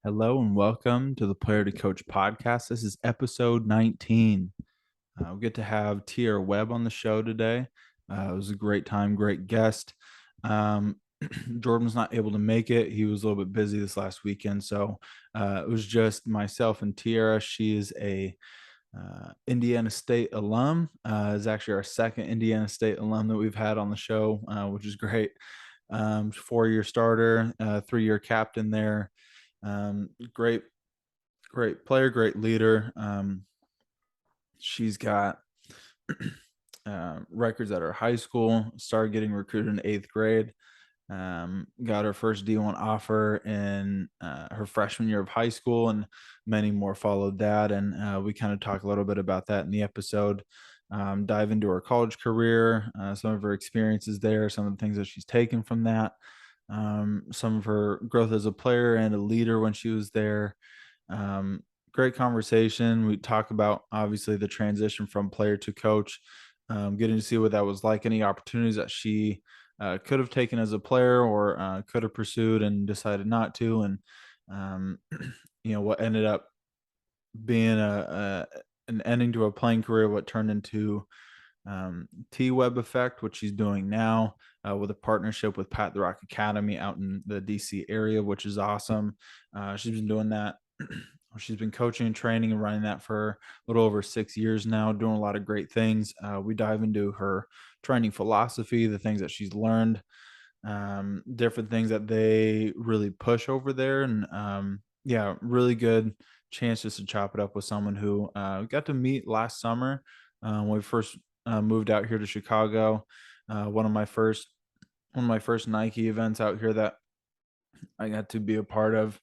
Hello and welcome to the Player to Coach podcast. This is episode 19. We get to have Tierra Webb on the show today. It was a great time, great guest. Um, Jordan was not able to make it. He was a little bit busy this last weekend. So it was just myself and Tierra. She is a Indiana State alum. Is actually our second Indiana State alum that we've had on the show, which is great. 4-year starter, 3-year captain there. Great player, great leader. She's got records at her high school, started getting recruited in 8th grade. Got her first D1 offer in her freshman year of high school, and many more followed that. And we kind of talk a little bit about that in the episode. Dive into her college career, some of her experiences there, some of the things that she's taken from that, some of her growth as a player and a leader when she was there. Um, Great conversation. We talk about obviously the transition from player to coach, getting to see what that was like, any opportunities that she could have taken as a player or could have pursued and decided not to, and um, what ended up being an ending to a playing career, what turned into T-Web effect, which she's doing now with a partnership with Pat the Rock Academy out in the DC area, which is awesome. She's been doing that. She's been coaching and training and running that for a little over 6 years now, doing a lot of great things. We dive into her training philosophy, the things that she's learned, different things that they really push over there. And yeah, really good chance just to chop it up with someone who got to meet last summer when we first moved out here to Chicago. One of my first Nike events out here that I got to be a part of.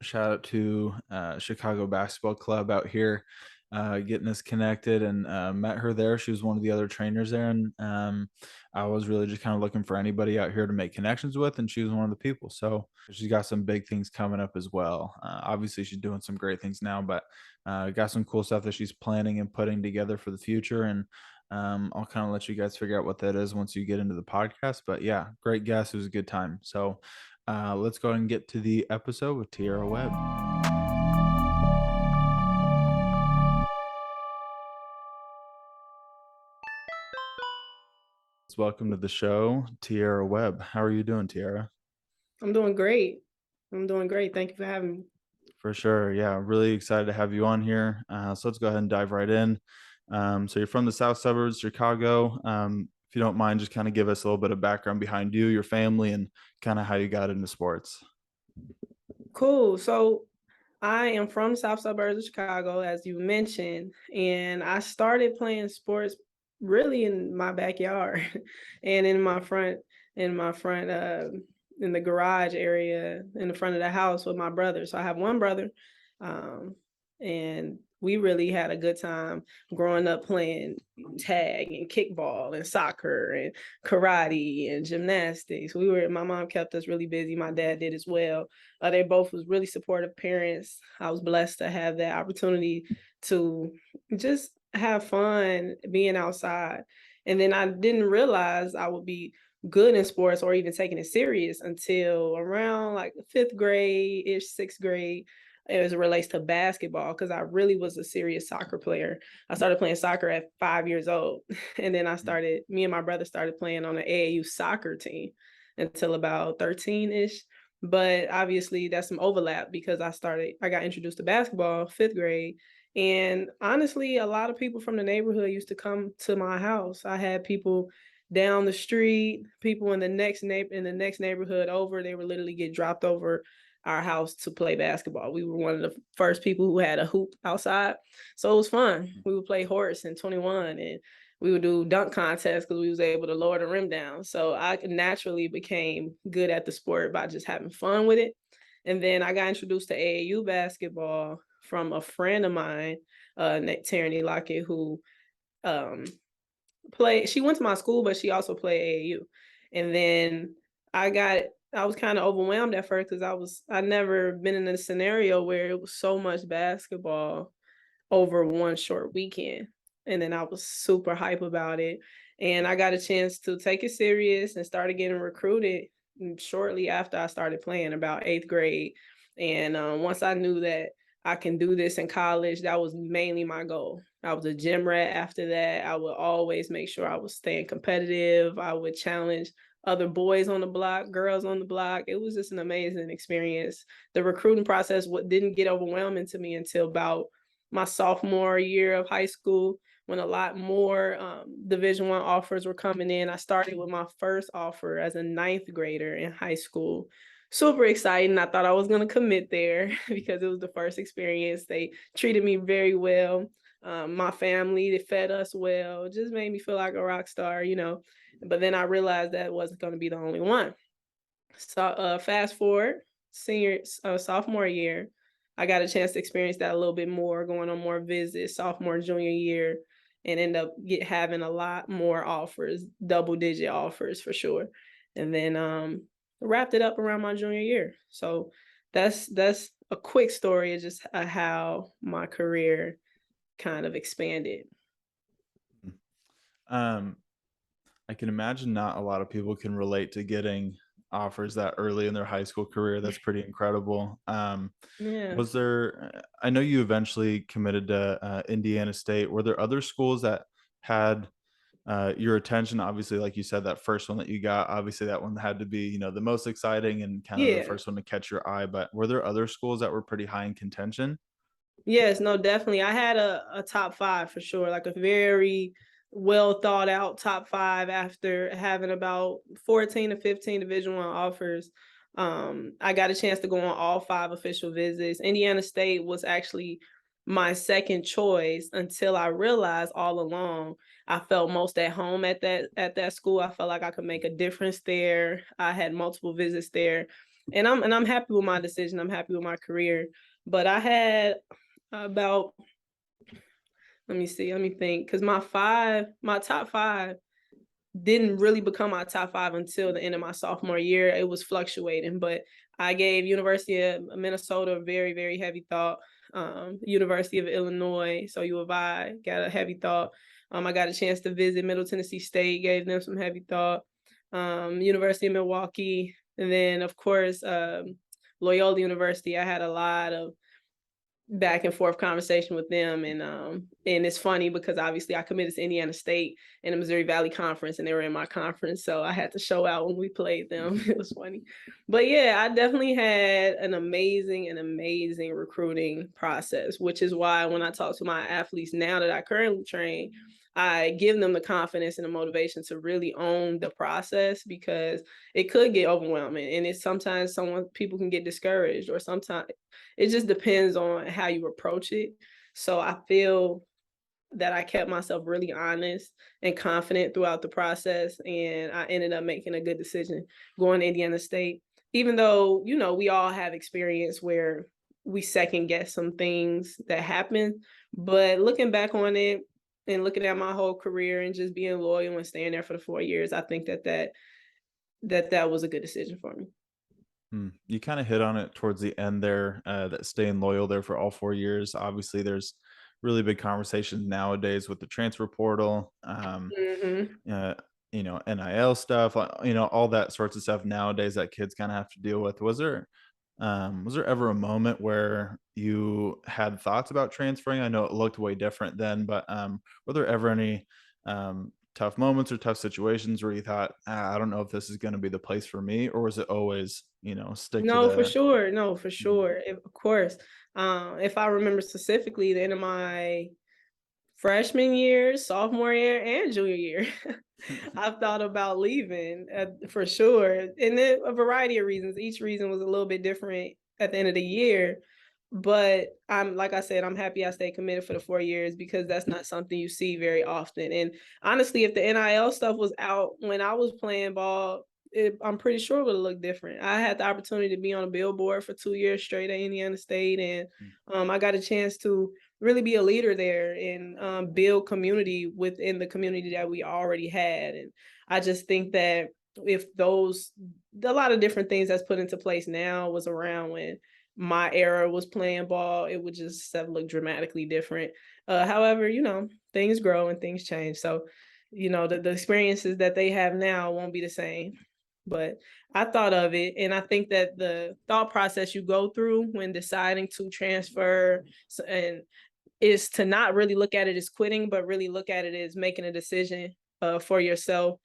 Shout out to Chicago Basketball Club out here, getting us connected, and met her there. She was one of the other trainers there, and I was really just kind of looking for anybody out here to make connections with, and she was one of the people. So she's got some big things coming up as well. Obviously, she's doing some great things now, but got some cool stuff that she's planning and putting together for the future. And I'll kind of let you guys figure out what that is once you get into the podcast. But yeah, great guest. It was a good time. So let's go ahead and get to the episode with Tierra Webb. Welcome to the show, Tierra Webb. How are you doing, Tierra? I'm doing great. I'm doing great. Thank you for having me. For sure. Yeah, really excited to have you on here. So let's go ahead and dive right in. So you're from the south suburbs, Chicago. If you don't mind, just kind of give us a little bit of background behind you, your family, and kind of how you got into sports. Cool. So I am from the south suburbs of Chicago, as you mentioned, and I started playing sports really in my backyard and in my front, in the garage area in the front of the house with my brother. So I have one brother, um, and we really had a good time growing up playing tag and kickball and soccer and karate and gymnastics. My mom kept us really busy. My dad did as well. They both was really supportive parents. I was blessed to have that opportunity to just have fun being outside. And then I didn't realize I would be good in sports or even taking it serious until around like fifth grade ish, sixth grade, as it relates to basketball, because I really was a serious soccer player. I started playing soccer at 5 years old. And then me and my brother started playing on the AAU soccer team until about 13-ish. But obviously that's some overlap because I got introduced to basketball fifth grade. And honestly, a lot of people from the neighborhood used to come to my house. I had people down the street, people in the next neighborhood over. They would literally get dropped over our house to play basketball. We were one of the first people who had a hoop outside. So it was fun. We would play horse and 21, and we would do dunk contests because we was able to lower the rim down. So I naturally became good at the sport by just having fun with it. And then I got introduced to AAU basketball from a friend of mine, Tierney Lockett, who she went to my school, but she also played AAU. And then I was kind of overwhelmed at first because I'd never been in a scenario where it was so much basketball over one short weekend. And then I was super hype about it. And I got a chance to take it serious and started getting recruited shortly after I started playing, about 8th grade. And once I knew that I can do this in college, that was mainly my goal. I was a gym rat after that. I would always make sure I was staying competitive. I would challenge other boys on the block, girls on the block. It was just an amazing experience. The recruiting process didn't get overwhelming to me until about my sophomore year of high school, when a lot more Division I offers were coming in. I started with my first offer as a ninth grader in high school. Super exciting. I thought I was gonna commit there because it was the first experience. They treated me very well. My family, they fed us well. Just made me feel like a rock star, you know. But then I realized that wasn't going to be the only one. So fast forward, sophomore year, I got a chance to experience that a little bit more, going on more visits, sophomore, junior year, and end up having a lot more offers, double digit offers for sure. And then wrapped it up around my junior year. So that's a quick story of just how my career kind of expanded. Um, I can imagine not a lot of people can relate to getting offers that early in their high school career. That's pretty incredible. Yeah. Was there I know you eventually committed to, Indiana State. Were there other schools that had, your attention? Obviously, like you said, that first one that you got, obviously, that one had to be, the most exciting and kind of the Yeah. first one to catch your eye, but were there other schools that were pretty high in contention? Yes, no, definitely. I had a top 5 for sure, like a very well thought out top 5 after having about 14 to 15 Division I offers. I got a chance to go on all 5 official visits. Indiana State was actually my second choice until I realized all along I felt most at home at that school. I felt like I could make a difference there. I had multiple visits there. And I'm happy with my decision. I'm happy with my career. But I had about, let me see, let me think, because my top 5 didn't really become my top 5 until the end of my sophomore year. It was fluctuating, but I gave University of Minnesota a very, very heavy thought. University of Illinois, so U of I, got a heavy thought. I got a chance to visit Middle Tennessee State, gave them some heavy thought. University of Milwaukee, and then of course Loyola University. I had a lot of back and forth conversation with them, and it's funny because obviously I committed to Indiana State in the Missouri Valley Conference, and they were in my conference, so I had to show out when we played them. It was funny. But yeah, I definitely had an amazing recruiting process, which is why when I talk to my athletes now that I currently train, I give them the confidence and the motivation to really own the process, because it could get overwhelming, and it's sometimes someone people can get discouraged, or sometimes it just depends on how you approach it. So I feel that I kept myself really honest and confident throughout the process, and I ended up making a good decision going to Indiana State. Even though, we all have experience where we second guess some things that happen, but looking back on it and looking at my whole career and just being loyal and staying there for the 4 years, I think that was a good decision for me. You kinda hit on it towards the end there, that staying loyal there for all 4 years. Obviously, there's really big conversations nowadays with the transfer portal, Hmm. uh, NIL stuff, all that sorts of stuff nowadays that kids kinda have to deal with. Was there ever a moment where you had thoughts about transferring? I know it looked way different then, but, were there ever any, tough moments or tough situations where you thought, I don't know if this is gonna be the place for me," or was it always, stick to No, for the sure. No, for Mhm. sure. Of course. If I remember specifically, the end of my freshman year, sophomore year, and junior year, I've thought about leaving for sure. And then a variety of reasons. Each reason was a little bit different at the end of the year. But like I said, I'm happy I stayed committed for the 4 years, because that's not something you see very often. And honestly, if the NIL stuff was out when I was playing ball, I'm pretty sure it would have looked different. I had the opportunity to be on a billboard for 2 years straight at Indiana State, and I got a chance to really be a leader there and build community within the community that we already had. And I just think that if a lot of different things that's put into place now was around when my era was playing ball, it would just have looked dramatically different. However, things grow and things change. So, the experiences that they have now won't be the same. But I thought of it, and I think that the thought process you go through when deciding to transfer and is to not really look at it as quitting, but really look at it as making a decision for yourself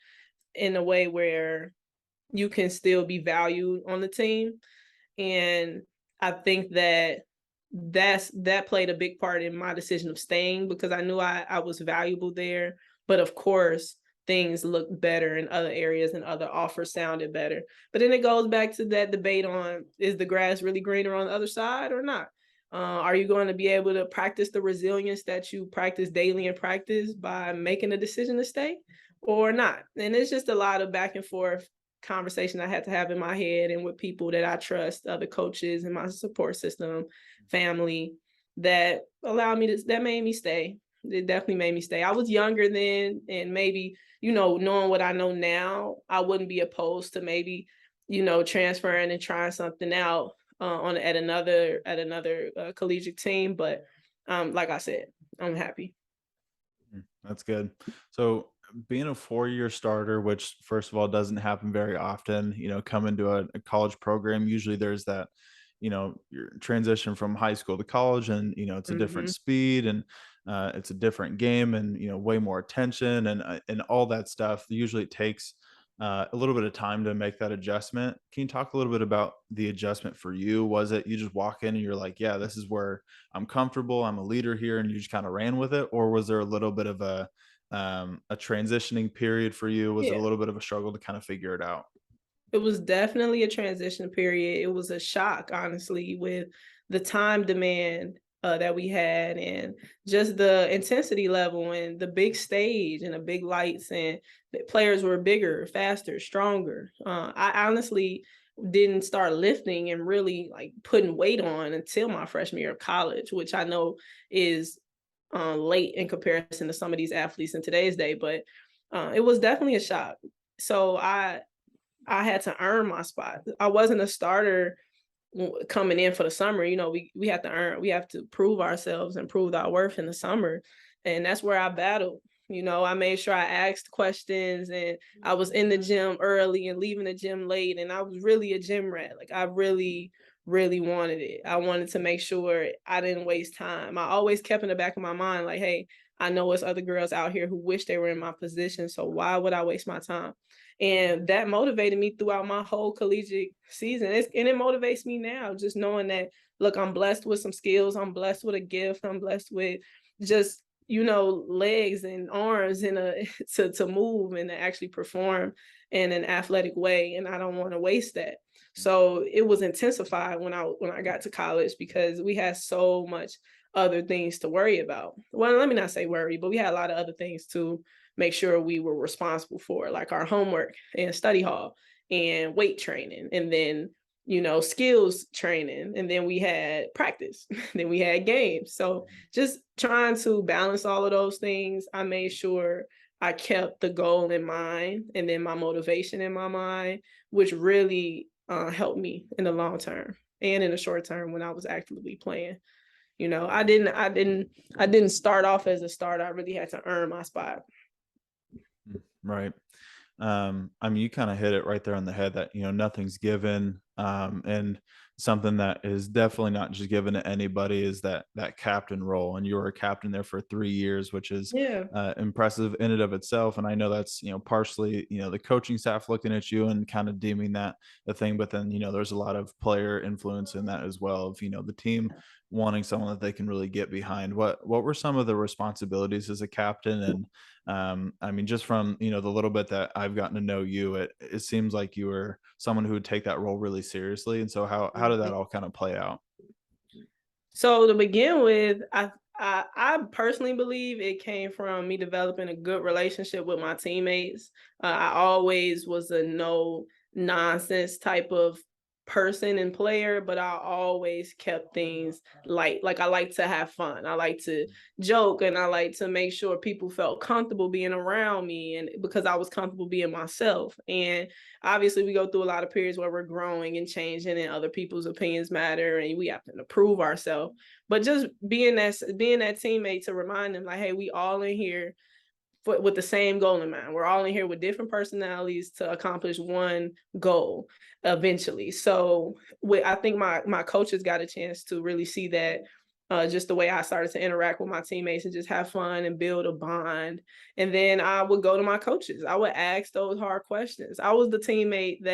in a way where you can still be valued on the team. And I think that that played a big part in my decision of staying, because I knew I was valuable there. But of course, things looked better in other areas and other offers sounded better. But then it goes back to that debate on, is the grass really greener on the other side or not? Are you going to be able to practice the resilience that you practice daily in practice by making a decision to stay or not? And it's just a lot of back and forth conversation I had to have in my head and with people that I trust, other coaches and my support system, family, that allowed me to, that made me stay. It definitely made me stay. I was younger then, and maybe, knowing what I know now, I wouldn't be opposed to maybe, transferring and trying something out on at another collegiate team. But like I said, I'm happy. That's good. So being a 4-year starter, which first of all doesn't happen very often, coming to a college program, usually there's that, your transition from high school to college, and it's a different Hmm. speed, and it's a different game, and way more attention, and all that stuff. Usually it takes a little bit of time to make that adjustment. Can you talk a little bit about the adjustment for you? Was it you just walk in and you're like, yeah, this is where I'm comfortable, I'm a leader here, and you just kind of ran with it? Or was there a little bit of a transitioning period for you? Was it a Yeah. little bit of a struggle to kind of figure it out? It was definitely a transition period. It was a shock, honestly, with the time demand that we had, and just the intensity level and the big stage and the big lights, and the players were bigger, faster, stronger. I honestly didn't start lifting and really like putting weight on until my freshman year of college, which I know is late in comparison to some of these athletes in today's day, but it was definitely a shock. So I had to earn my spot. I wasn't a starter coming in for the summer. We have to earn, we have to prove ourselves and prove our worth in the summer. And that's where I battled. I made sure I asked questions, and I was in the gym early and leaving the gym late. And I was really a gym rat. Like, I really, really wanted it. I wanted to make sure I didn't waste time. I always kept in the back of my mind, like, hey, I know it's other girls out here who wish they were in my position. So why would I waste my time? And that motivated me throughout my whole collegiate season. And it motivates me now, just knowing that, look, I'm blessed with some skills. I'm blessed with a gift. I'm blessed with just, legs and arms and to move and to actually perform in an athletic way. And I don't want to waste that. So it was intensified when I got to college, because we had so much other things to worry about. Well, let me not say worry, but we had a lot of other things to make sure we were responsible for, like our homework and study hall and weight training, and then skills training, and then we had practice, then we had games. So just trying to balance all of those things, I made sure I kept the goal in mind and then my motivation in my mind, which really helped me in the long term and in the short term when I was actively playing. I didn't start off as a starter. I really had to earn my spot. Right. I mean, you kind of hit it right there on the head that, nothing's given. And something that is definitely not just given to anybody is that captain role. And you were a captain there for 3 years, which is Yeah. impressive in and of itself. And I know that's, partially, the coaching staff looking at you and kind of deeming that a thing. But then, there's a lot of player influence in that as well, of, the team wanting someone that they can really get behind. What were some of the responsibilities as a captain? And I mean, just from the little bit that I've gotten to know you, it seems like you were someone who would take that role really seriously. And so how did that all kind of play out? So to begin with, I personally believe it came from me developing a good relationship with my teammates. I always was a no nonsense type of person and player, but I always kept things light. Like, I like to have fun. I like to joke, and I like to make sure people felt comfortable being around me, and because I was comfortable being myself. And obviously we go through a lot of periods where we're growing and changing, and other people's opinions matter, and we have to prove ourselves. But just being that teammate to remind them, like, hey, we all in here with the same goal in mind. We're all in here with different personalities to accomplish one goal eventually. So I think my coaches got a chance to really see that, just the way I started to interact with my teammates and just have fun and build a bond. And then I would go to my coaches. I would ask those hard questions. I was the teammate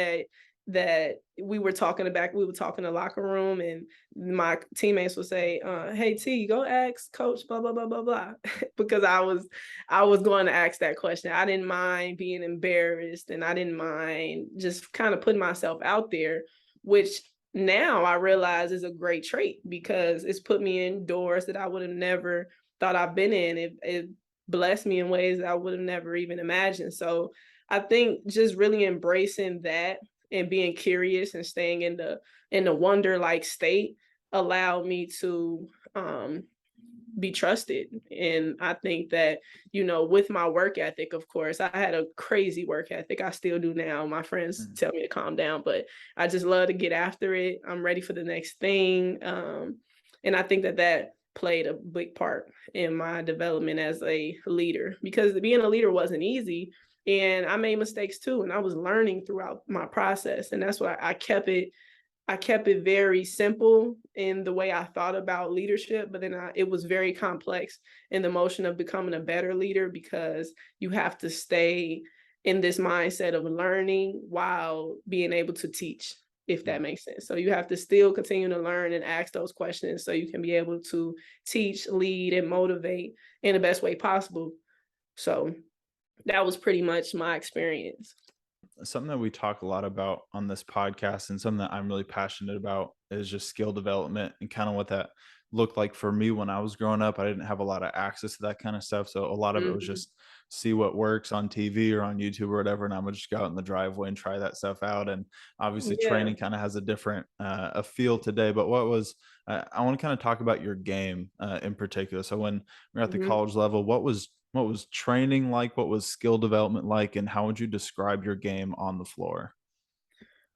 that we were talking about. We would talk in the locker room, and my teammates would say, "Hey T, go ask Coach blah blah blah blah blah," because I was going to ask that question. I didn't mind being embarrassed, and I didn't mind just kind of putting myself out there, which now I realize is a great trait because it's put me in doors that I would have never thought I've been in. It blessed me in ways that I would have never even imagined. So I think just really embracing that and being curious and staying in the wonder like state allowed me to be trusted. And I think that, with my work ethic, of course, I had a crazy work ethic. I still do now. My friends Mm. tell me to calm down, but I just love to get after it. I'm ready for the next thing. And I think that played a big part in my development as a leader, because being a leader wasn't easy. And I made mistakes too. And I was learning throughout my process. And that's why I kept it very simple in the way I thought about leadership, but then it was very complex in the motion of becoming a better leader, because you have to stay in this mindset of learning while being able to teach, if that makes sense. So you have to still continue to learn and ask those questions so you can be able to teach, lead, and motivate in the best way possible. So that was pretty much my experience. Something that we talk a lot about on this podcast and something that I'm really passionate about is just skill development and kind of what that looked like for me when I was growing up. I didn't have a lot of access to that kind of stuff. So a lot of it was Mhm. just see what works on TV or on YouTube or whatever. And I would just go out in the driveway and try that stuff out. And obviously Yeah. training kind of has a different a feel today. But what was I want to kind of talk about your game in particular. So when we're at the Mhm. college level, what was training like? What was skill development like? And how would you describe your game on the floor?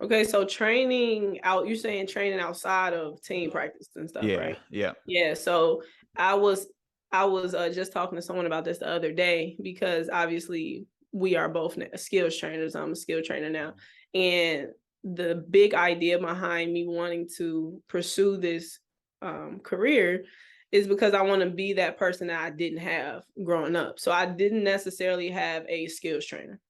Okay, so training out, you're saying training outside of team practice and stuff, Yeah, right? yeah. Yeah, so I was I was just talking to someone about this the other day, because obviously we are both skills trainers. I'm a skill trainer now. And the big idea behind me wanting to pursue this career is because I want to be that person that I didn't have growing up. So I didn't necessarily have a skills trainer,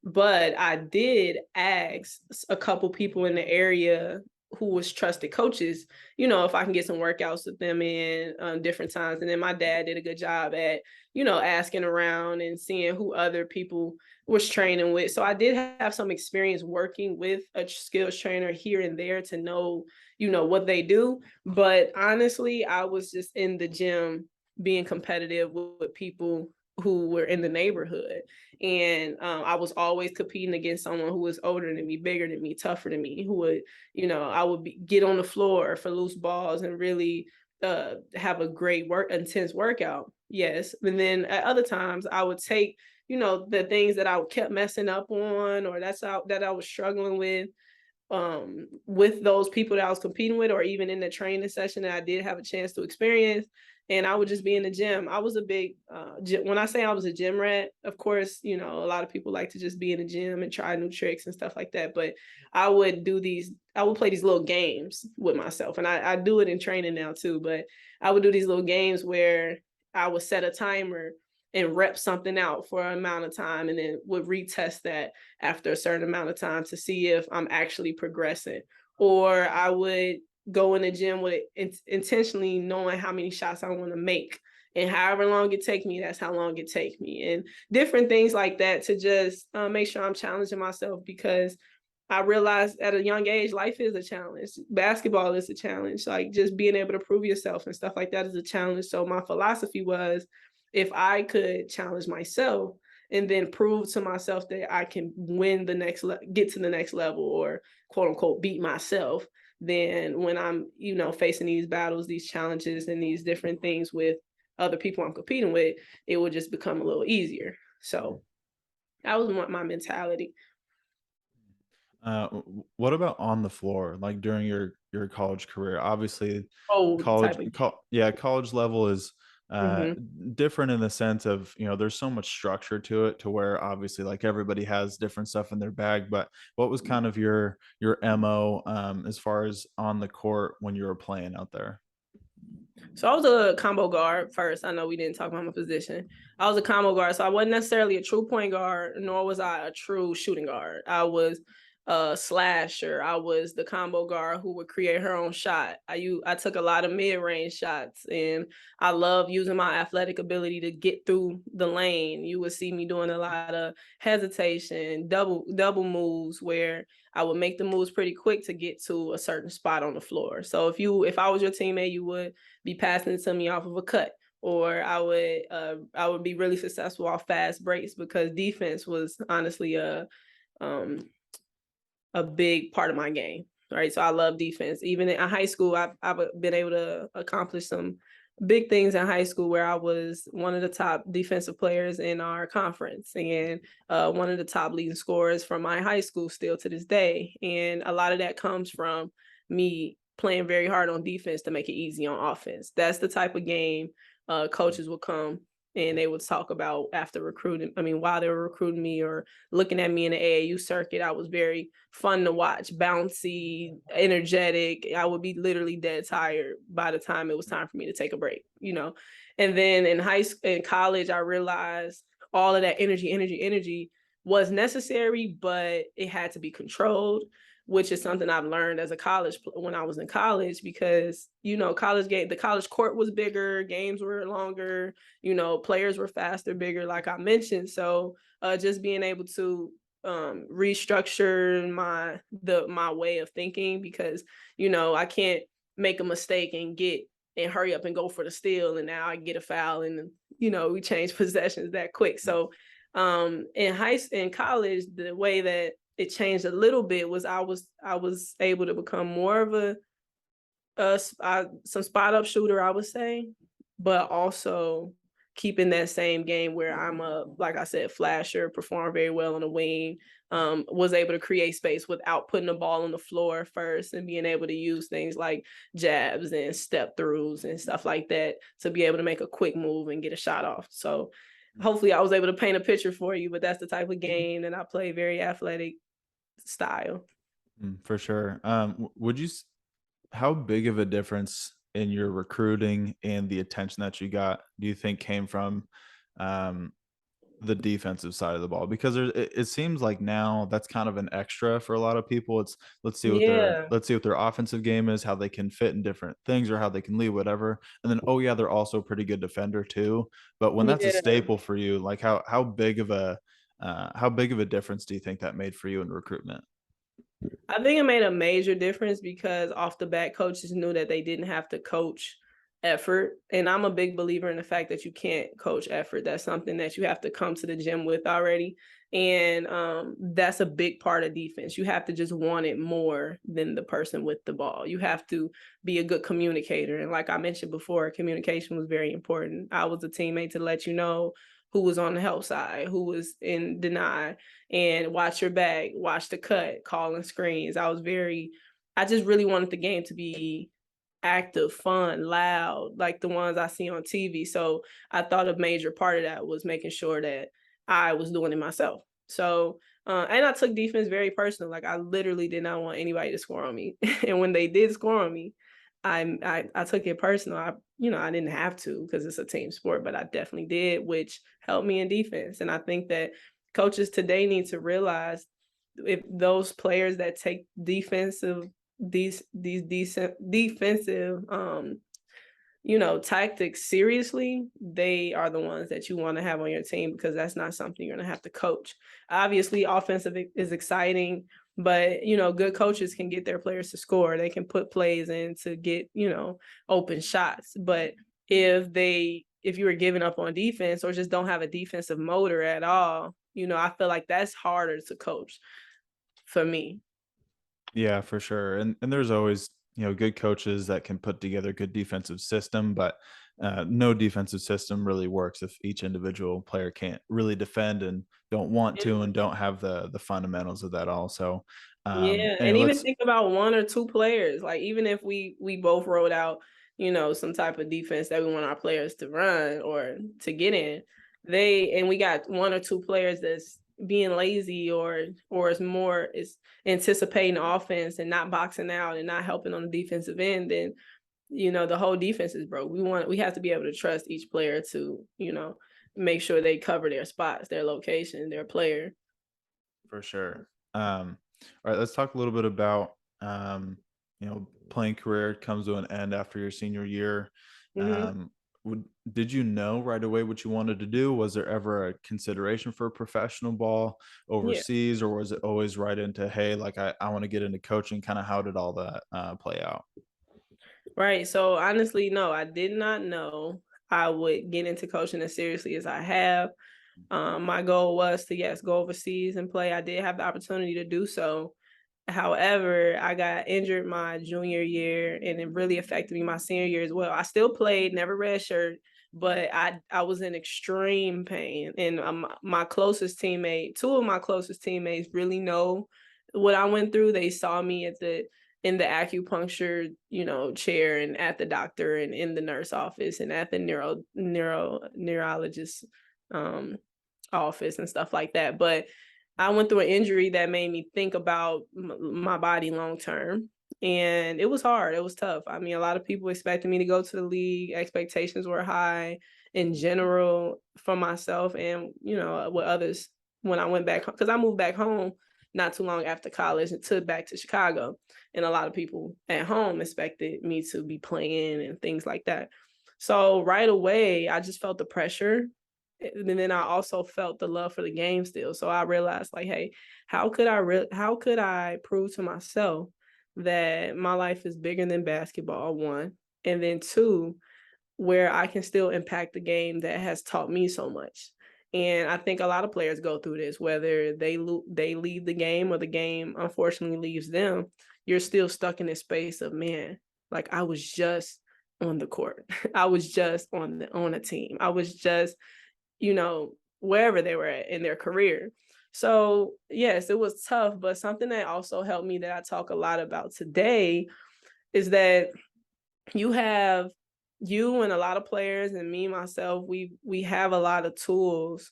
but I did ask a couple people in the area who was trusted coaches, if I can get some workouts with them in different times. And then my dad did a good job at, asking around and seeing who other people was training with. So I did have some experience working with a skills trainer here and there to know, what they do. But honestly, I was just in the gym being competitive with people who were in the neighborhood. And I was always competing against someone who was older than me, bigger than me, tougher than me, who would, I would get on the floor for loose balls and really have a great intense workout. Yes. And then at other times I would take, the things that I kept messing up on, or that I was struggling with those people that I was competing with, or even in the training session that I did have a chance to experience. And I would just be in the gym. I was a big, when I say I was a gym rat, of course, a lot of people like to just be in the gym and try new tricks and stuff like that. But I would play these little games with myself. And I do it in training now too. But I would do these little games where I would set a timer and rep something out for an amount of time, and then would retest that after a certain amount of time to see if I'm actually progressing. Or I would go in the gym with intentionally knowing how many shots I want to make. And however long it take me, that's how long it take me. And different things like that to just make sure I'm challenging myself, because I realized at a young age, life is a challenge. Basketball is a challenge. Like just being able to prove yourself and stuff like that is a challenge. So my philosophy was, if I could challenge myself and then prove to myself that I can get to the next level, or quote unquote beat myself, then when I'm, facing these battles, these challenges, and these different things with other people I'm competing with, it will just become a little easier. So that was my mentality. What about on the floor, like during your college career? Obviously, Oh, type of college level is uh, Mhm. different in the sense of, there's so much structure to it to where obviously like everybody has different stuff in their bag. But what was kind of your MO as far as on the court when you were playing out there? So I was a combo guard first. I know we didn't talk about my position. I was a combo guard, so I wasn't necessarily a true point guard, nor was I a true shooting guard. I was a slasher. I was the combo guard who would create her own shot. I took a lot of mid range shots, and I love using my athletic ability to get through the lane. You would see me doing a lot of hesitation, double moves where I would make the moves pretty quick to get to a certain spot on the floor. So if I was your teammate, you would be passing it to me off of a cut, or I would be really successful off fast breaks because defense was honestly um, a big part of my game. Right, so I love defense. Even in high school, I've been able to accomplish some big things in high school where I was one of the top defensive players in our conference and one of the top leading scorers from my high school still to this day. And a lot of that comes from me playing very hard on defense to make it easy on offense. That's the type of game coaches will come and they would talk about after recruiting. I mean, while they were recruiting me or looking at me in the AAU circuit, I was very fun to watch, bouncy, energetic. I would be literally dead tired by the time it was time for me to take a break, you know. And then in in college, I realized all of that energy was necessary, but it had to be controlled, which is something I've learned as a when I was in college, because the college court was bigger, games were longer, players were faster, bigger, like I mentioned. So just being able to restructure my way of thinking, because I can't make a mistake and hurry up and go for the steal, and now I get a foul, and we change possessions that quick. So in college, the way that it changed a little bit was I was able to become more of some spot up shooter, I would say, but also keeping that same game where I'm like I said, flasher, perform very well on the wing, was able to create space without putting the ball on the floor first, and being able to use things like jabs and step throughs and stuff like that to be able to make a quick move and get a shot off. So hopefully I was able to paint a picture for you, but that's the type of game that I play, very athletic style. For sure. Would you how big of a difference in your recruiting and the attention that you got do you think came from um, the defensive side of the ball? Because it seems like now that's kind of an extra for a lot of people. It's Yeah, let's see what their offensive game is, how they can fit in different things, or how they can lead, whatever. And then, oh yeah, they're also a pretty good defender too. But when that's a yeah. staple for you, like how big of a difference do you think that made for you in recruitment? I think it made a major difference because off the bat, coaches knew that they didn't have to coach effort. And I'm a big believer in the fact that you can't coach effort. That's something that you have to come to the gym with already. And that's a big part of defense. You have to just want it more than the person with the ball. You have to be a good communicator. And like I mentioned before, communication was very important. I was a teammate to let you know who was on the help side, who was in deny, and watch your back, watch the cut, calling screens. I just really wanted the game to be active, fun, loud, like the ones I see on TV. So I thought a major part of that was making sure that I was doing it myself. So, and I took defense very personal. Like I literally did not want anybody to score on me. And when they did score on me, I took it personal. I didn't have to because it's a team sport, but I definitely did, which helped me in defense. And I think that coaches today need to realize if those players that take these decent defensive tactics seriously, they are the ones that you want to have on your team, because that's not something you're going to have to coach. Obviously, offensive is exciting, but good coaches can get their players to score. They can put plays in to get, open shots. But if you were giving up on defense or just don't have a defensive motor at all, I feel like that's harder to coach for me. Yeah, for sure. And there's always, good coaches that can put together good defensive system, but no defensive system really works if each individual player can't really defend and don't want to and don't have the fundamentals of that also. Yeah, And and even let's think about 1 or 2 players, like, even if we both wrote out some type of defense that we want our players to run or to get in. We got one or two players that's being lazy or is anticipating offense and not boxing out and not helping on the defensive end, then the whole defense is broke. We have to be able to trust each player to, make sure they cover their spots, their location, their player. For sure. All right, let's talk a little bit about playing career comes to an end after your senior year. Mm-hmm. Um, did you know right away what you wanted to do? Was there ever a consideration for professional ball Yeah. overseas, or was it always right into, hey, like I want to get into coaching? Kind of how did all that play out? Right. So honestly, no, I did not know I would get into coaching as seriously as I have. My goal was to, yes, go overseas and play. I did have the opportunity to do so. However, I got injured my junior year and it really affected me my senior year as well. I still played, never redshirt, but I was in extreme pain. And my closest teammate, two of my closest teammates really know what I went through. They saw me in the acupuncture, chair and at the doctor and in the nurse office and at the neurologist office and stuff like that. But I went through an injury that made me think about my body long term. And it was hard. It was tough. I mean, a lot of people expected me to go to the league. Expectations were high in general for myself and, with others when I went back home. Because I moved back home not too long after college and back to Chicago. And a lot of people at home expected me to be playing and things like that. So right away, I just felt the pressure. And then I also felt the love for the game still. So I realized, like, hey, how could I prove to myself that my life is bigger than basketball, one, and then two, where I can still impact the game that has taught me so much. And I think a lot of players go through this, whether they leave the game or the game unfortunately leaves them. You're still stuck in this space of, man, like I was just on the court, I was just on a team, I was just wherever they were at in their career. So yes, it was tough, but something that also helped me that I talk a lot about today is that you have you and a lot of players and me myself, we have a lot of tools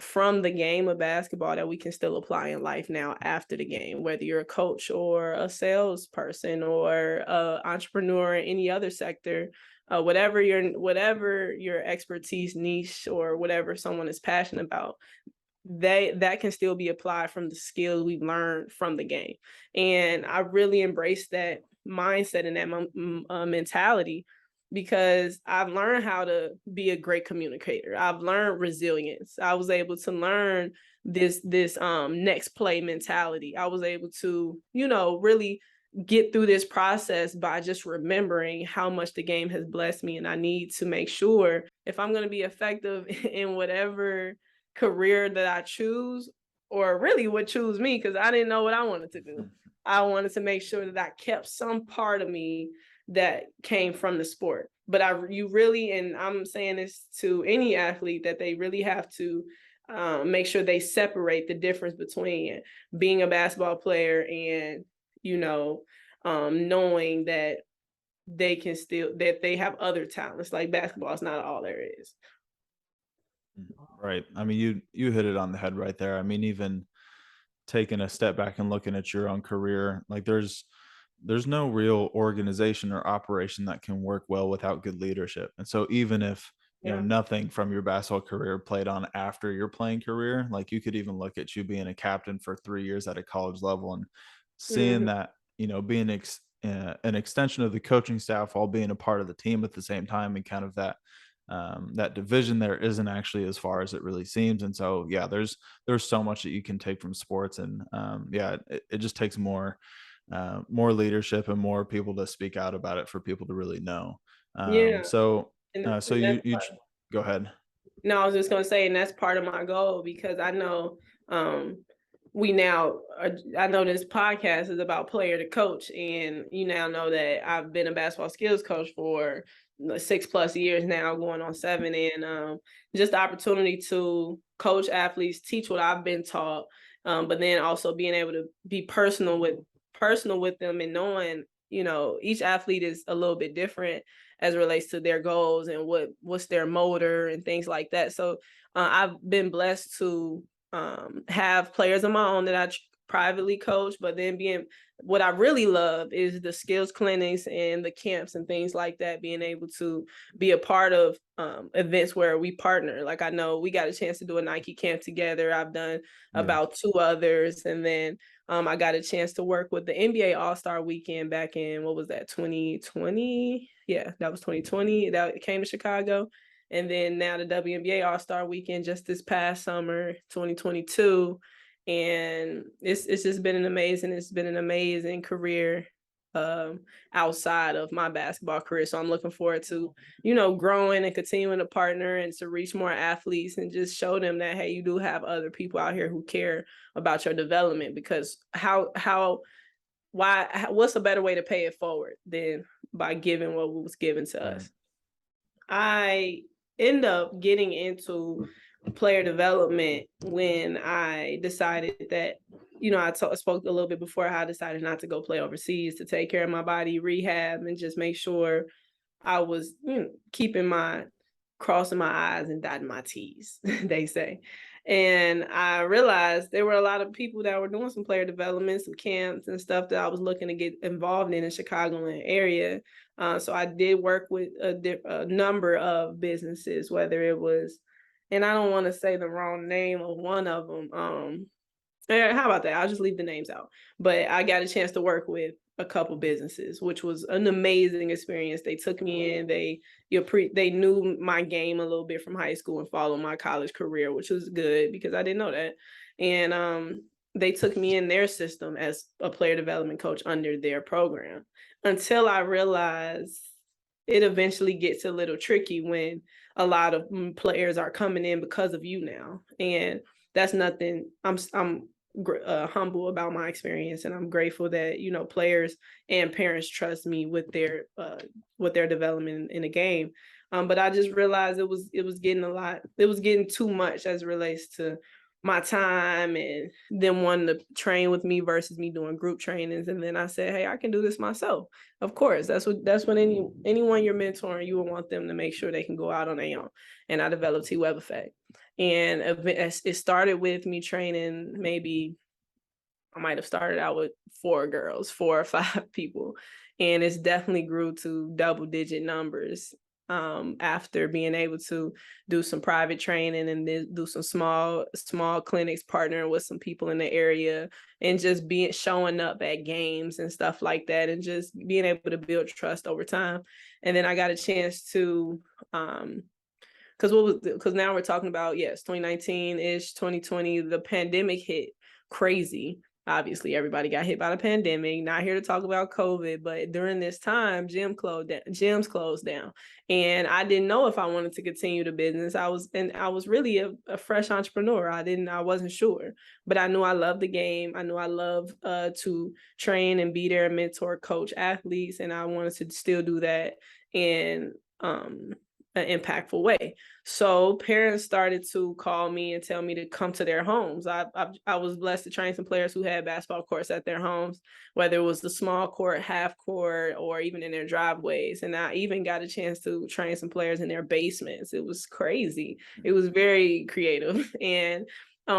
from the game of basketball that we can still apply in life now after the game, whether you're a coach or a salesperson or a entrepreneur in any other sector, whatever your expertise niche or whatever someone is passionate about, that can still be applied from the skills we've learned from the game. And I really embraced that mindset and that mentality because I've learned how to be a great communicator. I've learned resilience. I was able to learn this next play mentality. I was able to, really get through this process by just remembering how much the game has blessed me. And I need to make sure if I'm going to be effective in whatever career that I choose, or really would choose me, because I didn't know what I wanted to do. I wanted to make sure that I kept some part of me that came from the sport. But you really, and I'm saying this to any athlete, that they really have to make sure they separate the difference between being a basketball player and, knowing that that they have other talents. Like basketball is not all there is. Right. I mean, you hit it on the head right there. I mean, even taking a step back and looking at your own career, like there's no real organization or operation that can work well without good leadership. And so even if Yeah. nothing from your basketball career played on after your playing career, like you could even look at you being a captain for 3 years at a college level and seeing Mhm. that being an extension of the coaching staff while being a part of the team at the same time, and kind of that division there isn't actually as far as it really seems. And so yeah, there's so much that you can take from sports. And yeah, it just takes more leadership and more people to speak out about it for people to really know. Yeah. So so And that's go ahead. No, I was just gonna say, and that's part of my goal because I know we now I know this podcast is about player to coach, and you now know that I've been a basketball skills coach for 6+ years now, going on 7, and just the opportunity to coach athletes, teach what I've been taught, but then also being able to be personal with them and knowing each athlete is a little bit different as it relates to their goals and what's their motor and things like that. So I've been blessed to have players of my own that I privately coach, but then what I really love is the skills clinics and the camps and things like that, being able to be a part of events where we partner. Like, I know we got a chance to do a Nike camp together. I've done Yeah. about 2 others. And then I got a chance to work with the NBA All-Star Weekend back in, what was that, 2020? Yeah, that was 2020. That came to Chicago. And then now the WNBA All-Star Weekend just this past summer, 2022. And it's just been an amazing career outside of my basketball career. So I'm looking forward to, growing and continuing to partner and to reach more athletes and just show them that, hey, you do have other people out here who care about your development, because what's a better way to pay it forward than by giving what was given to Right. us? I end up getting into player development when I decided that, I spoke a little bit before how I decided not to go play overseas, to take care of my body, rehab, and just make sure I was crossing my I's and dotting my T's, they say. And I realized there were a lot of people that were doing some player development, some camps and stuff that I was looking to get involved in Chicagoland area. So I did work with a number of businesses, whether it was, and I don't want to say the wrong name of one of them. How about that? I'll just leave the names out. But I got a chance to work with a couple businesses, which was an amazing experience. They took me in. They knew my game a little bit from high school and followed my college career, which was good because I didn't know that. And they took me in their system as a player development coach under their program, until I realized it eventually gets a little tricky when a lot of players are coming in because of you now. And that's nothing. I'm humble about my experience, and I'm grateful that players and parents trust me with their development in the game. But I just realized it was getting a lot. It was getting too much as it relates to my time and them wanting to train with me versus me doing group trainings. And then I said, hey, I can do this myself. Of course, that's when anyone you're mentoring, you would want them to make sure they can go out on their own. And I developed T-Webb Effect. And it started with me training. Maybe I might have started out with 4 or 5 people. And it's definitely grew to double-digit numbers after being able to do some private training and then do some small clinics, partnering with some people in the area, and just showing up at games and stuff like that, and just being able to build trust over time. And then I got a chance to because now we're talking about, 2019-ish, 2020, the pandemic hit crazy. Obviously, everybody got hit by the pandemic. Not here to talk about COVID, but during this time, gyms closed down. And I didn't know if I wanted to continue the business. I was really a fresh entrepreneur. I wasn't sure, but I knew I loved the game. I knew I loved to train and be there, mentor, coach athletes. And I wanted to still do that in an impactful way. So parents started to call me and tell me to come to their homes. I was blessed to train some players who had basketball courts at their homes, whether it was the small court, half court, or even in their driveways. And I even got a chance to train some players in their basements. It was crazy. It was very creative. And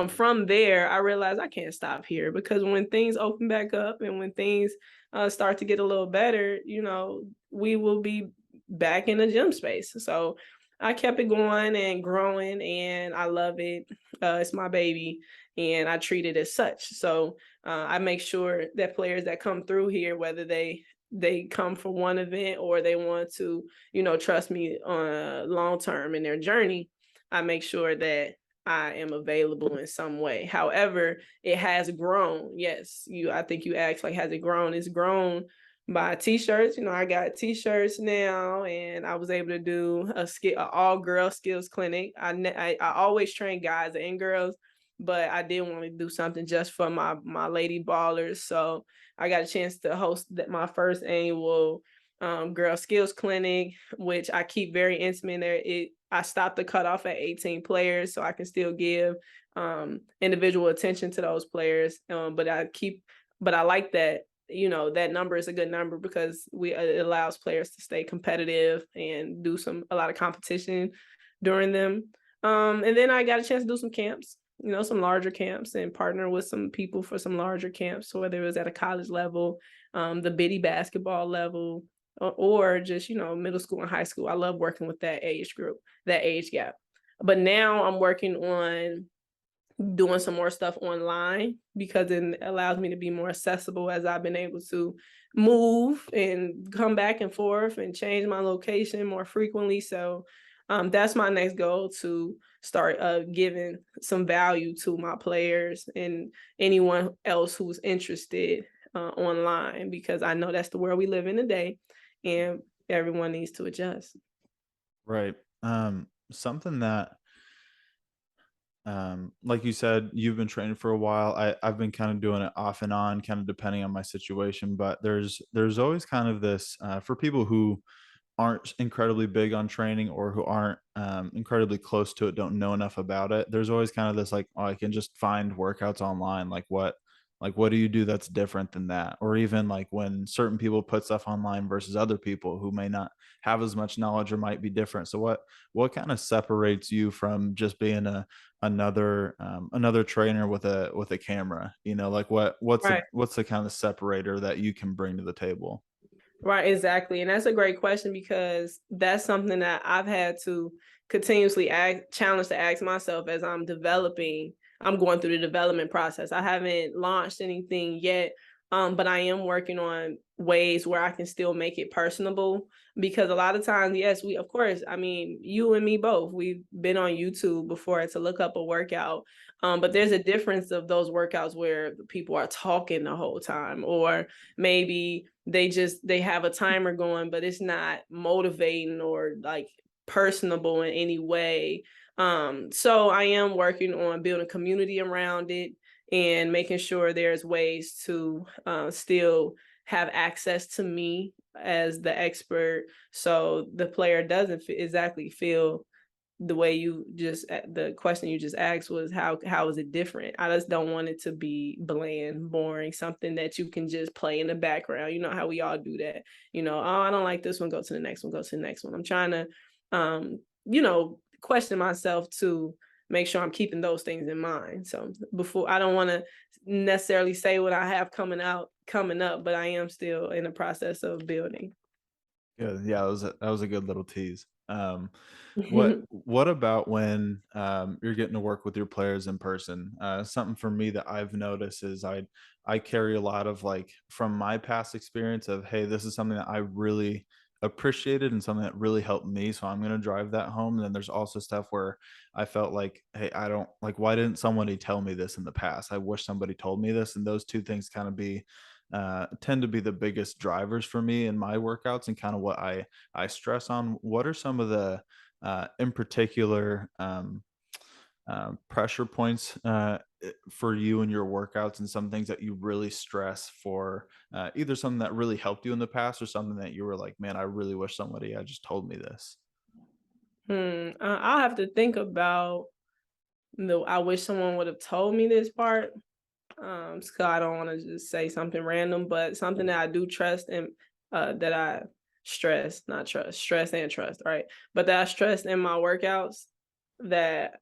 from there, I realized I can't stop here, because when things open back up and when things start to get a little better, we will be back in the gym space. So I kept it going and growing, and I love it. It's my baby, and I treat it as such. So I make sure that players that come through here, whether they come for one event or they want to, trust me on long term in their journey, I make sure that I am available in some way. However, it has grown. Yes, I think you asked, like, has it grown? It's grown by t-shirts. I got t-shirts now, and I was able to do a all-girl skills clinic. I always train guys and girls, but I did want to do something just for my lady ballers. So I got a chance to host my first annual girl skills clinic, which I keep very intimate there. I stopped the cutoff at 18 players, so I can still give individual attention to those players. But I like that that number is a good number because it allows players to stay competitive and do a lot of competition during them. And then I got a chance to do some camps, some larger camps, and partner with some people for some larger camps. So whether it was at a college level, the bitty basketball level, or just, middle school and high school. I love working with that age group, that age gap. But now I'm working on doing some more stuff online because it allows me to be more accessible as I've been able to move and come back and forth and change my location more frequently. So that's my next goal, to start giving some value to my players and anyone else who's interested online, because I know that's the world we live in today and everyone needs to adjust. Right. Something that, like you said, you've been training for a while. I've been kind of doing it off and on, kind of depending on my situation. But there's always kind of this, for people who aren't incredibly big on training, or who aren't incredibly close to it, don't know enough about it. There's always kind of this like, oh, I can just find workouts online. Like what do you do that's different than that? Or even like when certain people put stuff online versus other people who may not have as much knowledge or might be different. So what kind of separates you from just being another trainer with a camera? Like Right. what's the kind of separator that you can bring to the table? Right, exactly. And that's a great question because that's something that I've had to continuously challenge to ask myself as I'm going through the development process. I haven't launched anything yet, but I am working on ways where I can still make it personable, because a lot of times, yes, of course, I mean, you and me both, we've been on YouTube before to look up a workout. But there's a difference of those workouts where people are talking the whole time, or maybe they have a timer going, but it's not motivating or like personable in any way. So I am working on building community around it and making sure there's ways to still have access to me as the expert, so the player doesn't exactly feel the way the question you just asked was how is it different. I just don't want it to be bland, boring, something that you can just play in the background. You know how we all do that. Oh, I don't like this one, go to the next one, go to the next one. I'm trying to question myself to make sure I'm keeping those things in mind. So before, I don't want to necessarily say what I have coming up, but I am still in the process of building. Yeah, yeah, that was a good little tease. What about when you're getting to work with your players in person? Something for me that I've noticed is I carry a lot of, like, from my past experience of, hey, this is something that I really appreciated and something that really helped me, so I'm gonna drive that home. And then there's also stuff where I felt like, hey, I don't like, why didn't somebody tell me this in the past? I wish somebody told me this. And those two things kind of tend to be the biggest drivers for me in my workouts, and kind of what I stress on. What are some of the in particular pressure points for you in your workouts, and some things that you really stress for, either something that really helped you in the past, or something that you were like, man, I really wish somebody had just told me this? I'll have to think about the I wish someone would have told me this part. So I don't want to just say something random, but something that I do trust and that I not trust, stress and trust, right? But that I stress in my workouts, that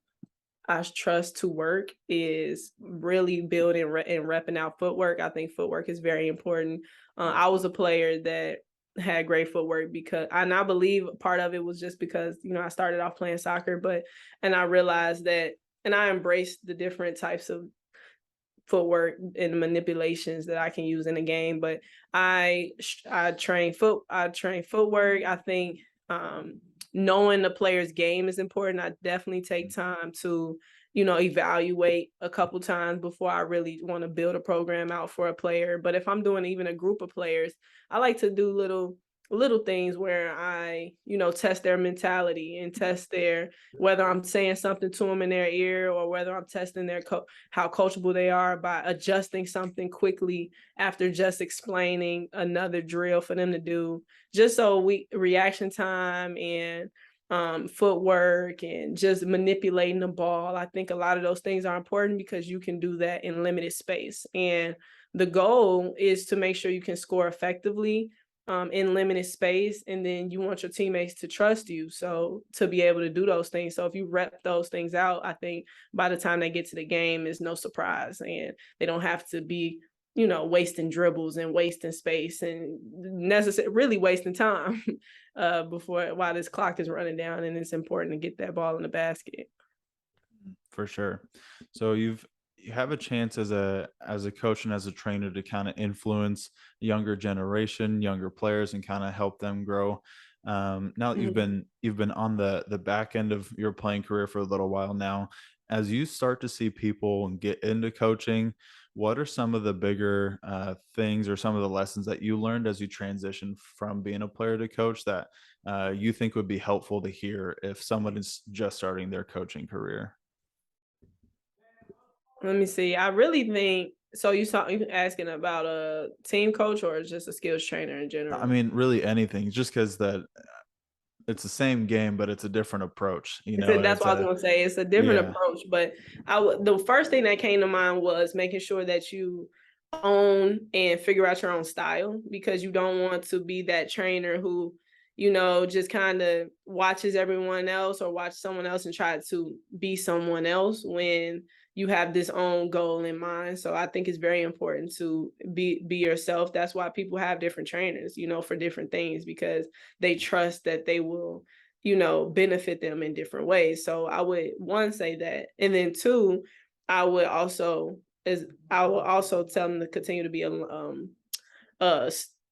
I trust to work, is really building and repping out footwork. I think footwork is very important. I was a player that had great footwork and I believe part of it was just because, I started off playing soccer, and I realized that, and I embraced the different types of footwork and manipulations that I can use in a game. But I train footwork. I think knowing the player's game is important. I definitely take time to evaluate a couple times before I really want to build a program out for a player. But if I'm doing even a group of players, I like to do little things where I test their mentality and test their whether I'm saying something to them in their ear, or whether I'm testing how coachable they are by adjusting something quickly after just explaining another drill for them to do, just so reaction time and footwork and just manipulating the ball. I think a lot of those things are important because you can do that in limited space. And the goal is to make sure you can score effectively in limited space, and then you want your teammates to trust you. So to be able to do those things. So if you rep those things out, I think by the time they get to the game, it's no surprise, and they don't have to be, wasting dribbles and wasting space and really wasting time before while this clock is running down, and it's important to get that ball in the basket. For sure. So you have a chance as a coach and as a trainer to kind of influence younger generation, younger players, and kind of help them grow. Now that Mhm. you've been on the back end of your playing career for a little while now, as you start to see people get into coaching, what are some of the bigger things or some of the lessons that you learned as you transition from being a player to coach that you think would be helpful to hear if someone is just starting their coaching career? Let me see. I really think so. You asking about a team coach or just a skills trainer in I general? mean, really anything, just because that it's the same game, but it's a different approach, and That's it's what I was a gonna say. It's a different yeah. approach, but the first thing that came to mind was making sure that you own and figure out your own style, because you don't want to be that trainer who, just kind of watches everyone else or watch someone else and try to be someone else when you have this own goal in mind. So I think it's very important to be yourself. That's why people have different trainers, for different things, because they trust that they will, benefit them in different ways. So I would, one, say that. And then two, I would also I will also tell them to continue to be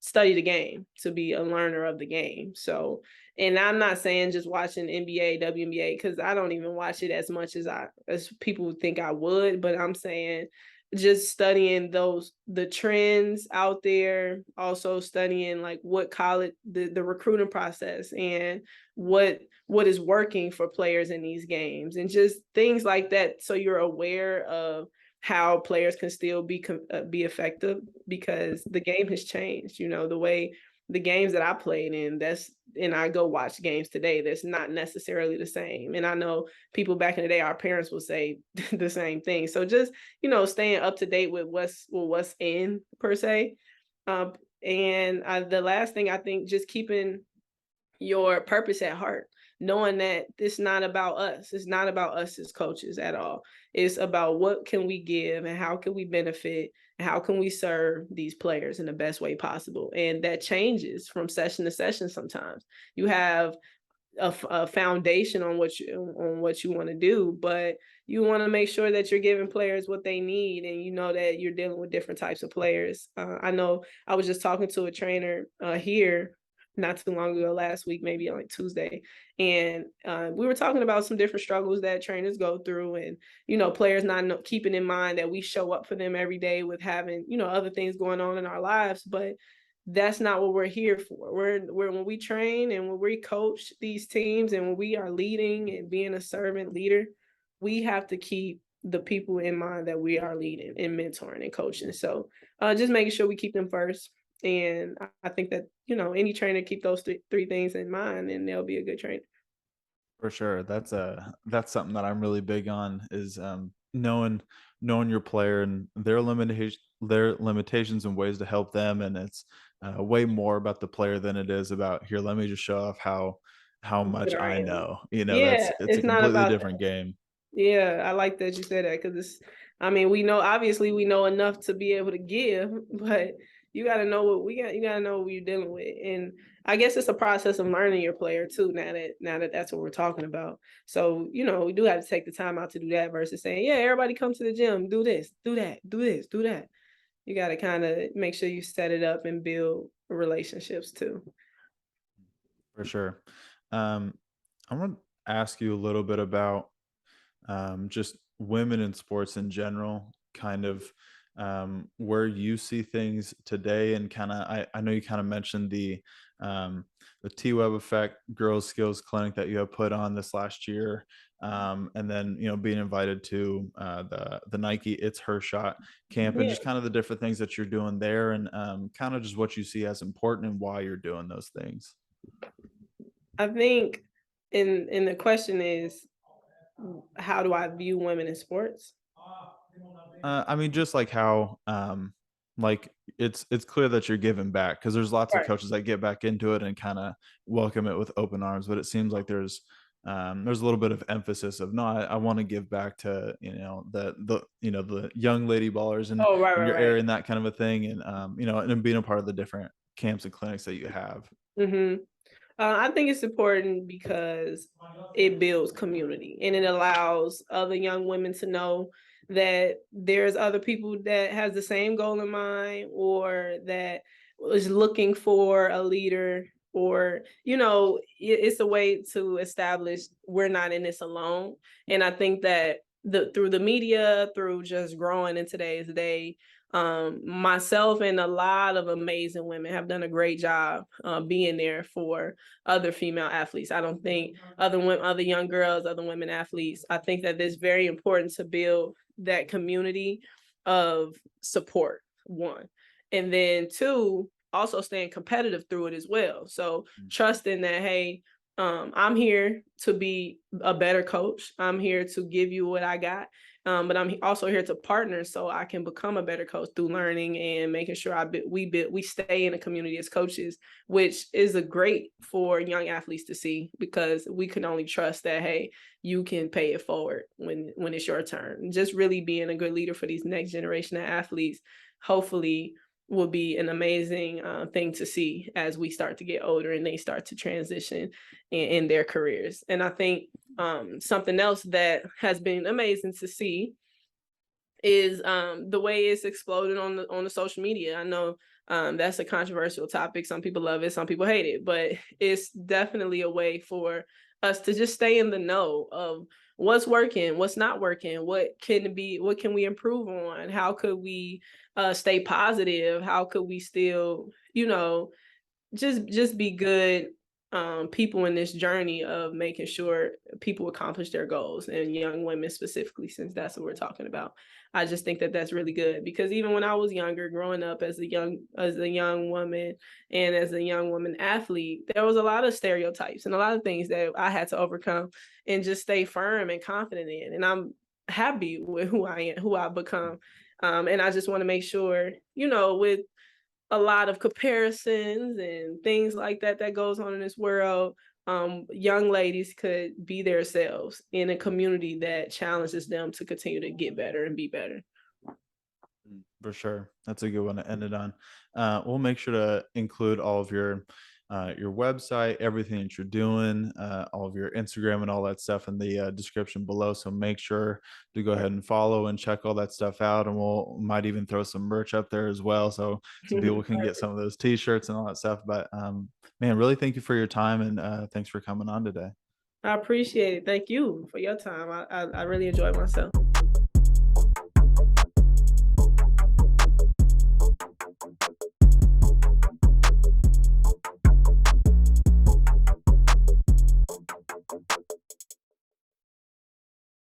study the game, to be a learner of the game. So, and I'm not saying just watching NBA, WNBA, because I don't even watch it as much as people would think I would. But I'm saying just studying the trends out there, also studying like what college the recruiting process, and what is working for players in these games, and just things like that, so you're aware of how players can still be effective, because the game has changed. The way the games that I played in, and I go watch games today, that's not necessarily the same. And I know people back in the day, our parents will say the same thing. So just, staying up to date with what's in, per se. And the last thing, I think, just keeping your purpose at heart, knowing that it's not about us. It's not about us as coaches at all. It's about what can we give and how can we benefit and how can we serve these players in the best way possible. And that changes from session to session. Sometimes you have a foundation on what you want to do, but you want to make sure that you're giving players what they need, and you know that you're dealing with different types of players. I know I was just talking to a trainer here not too long ago, last week, maybe on like Tuesday, and we were talking about some different struggles that trainers go through, and players not keeping in mind that we show up for them every day with having other things going on in our lives, but that's not what we're here for. We're when we train and when we coach these teams and when we are leading and being a servant leader, we have to keep the people in mind that we are leading and mentoring and coaching. So just making sure we keep them first. And I think that, any trainer keep those three things in mind, and they'll be a good trainer. For sure. That's something that I'm really big on is knowing your player and their limitations and ways to help them. And it's way more about the player than it is about here, let me just show off how Good much I I am. know. Yeah, It's a it's not completely about different game. Yeah, I like that you said that, because I mean, obviously we know enough to be able to give, but you got to know what you're dealing with. And I guess it's a process of learning your player too, now that that's what we're talking about. So, we do have to take the time out to do that versus saying, yeah, everybody come to the gym, do this, do that, do this, do that. You got to kind of make sure you set it up and build relationships too. For sure. Um, I want to ask you a little bit about just women in sports in general, kind of where you see things today, and kind of I know you kind of mentioned the T Web effect girls skills clinic that you have put on this last year, and then being invited to the Nike It's Her Shot camp, and Yeah, just kind of the different things that you're doing there, and kind of just what you see as important and why you're doing those things. I think, and the question is, how do I view women in sports? I mean, just like how like it's clear that you're giving back, because there's lots of Right. coaches that get back into it and kind of welcome it with open arms, but it seems like there's a little bit of emphasis of no, I want to give back to the young lady ballers Oh, right, in right, your right. area and that kind of a thing, and and being a part of the different camps and clinics that you have. Mhm. I think it's important because it builds community and it allows other young women to know that there's other people that has the same goal in mind or that is looking for a leader or it's a way to establish we're not in this alone. And I think that through the media, through just growing in today's day, myself and a lot of amazing women have done a great job being there for other female athletes. I don't think other women, other young girls, other women athletes. I think that it's very important to build that community of support. One, and then two, also staying competitive through it as well. So trusting that, hey, I'm here to be a better coach. I'm here to give you what I got. But I'm also here to partner so I can become a better coach through learning and making sure we stay in a community as coaches, which is a great for young athletes to see because we can only trust that, hey, you can pay it forward when it's your turn. Just really being a good leader for these next generation of athletes, hopefully will be an amazing thing to see as we start to get older and they start to transition in their careers. And I think something else that has been amazing to see is the way it's exploded on the social media. I know that's a controversial topic. Some people love it, some people hate it, but it's definitely a way for us to just stay in the know of what's working, what's not working, what can we improve on, how could we stay positive, how could we still, just be good people in this journey of making sure people accomplish their goals and young women specifically since that's what we're talking about. I just think that that's really good because even when I was younger growing up as a young woman and as a young woman athlete, there was a lot of stereotypes and a lot of things that I had to overcome and just stay firm and confident in, and I'm happy with who I am, who I've become. And I just want to make sure, with a lot of comparisons and things like that that goes on in this world, young ladies could be themselves in a community that challenges them to continue to get better and be better. For sure. That's a good one to end it on. We'll make sure to include all of your website, everything that you're doing, all of your Instagram and all that stuff in the description below. So make sure to go ahead and follow and check all that stuff out. And we'll might even throw some merch up there as well, so people can get some of those t-shirts and all that stuff. But man, really thank you for your time, and thanks for coming on today. I appreciate it. Thank you for your time. I really enjoyed myself.